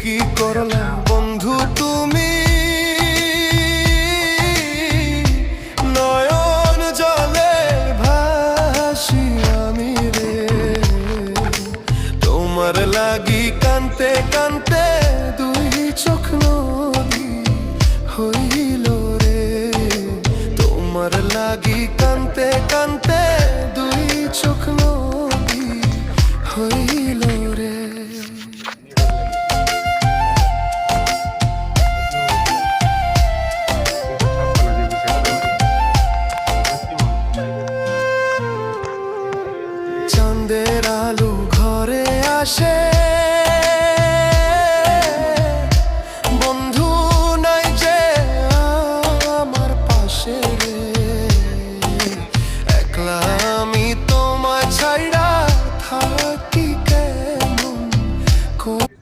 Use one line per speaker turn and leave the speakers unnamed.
কি করলা বন্ধু তুমি, নয়ন জলে ভাসি আমি রে। তোমার লাগি কানতে কানতে দুই চোখ নদী হইল রে। তোমার লাগি কানতে কানতে দুই চোখ নদী হইল রে। চাঁদের আলো ঘরে আসে, বন্ধু নাই যে আমার পাশে রে। একলা আমি তোমায় ছাইড়া থাকি কেমন করে।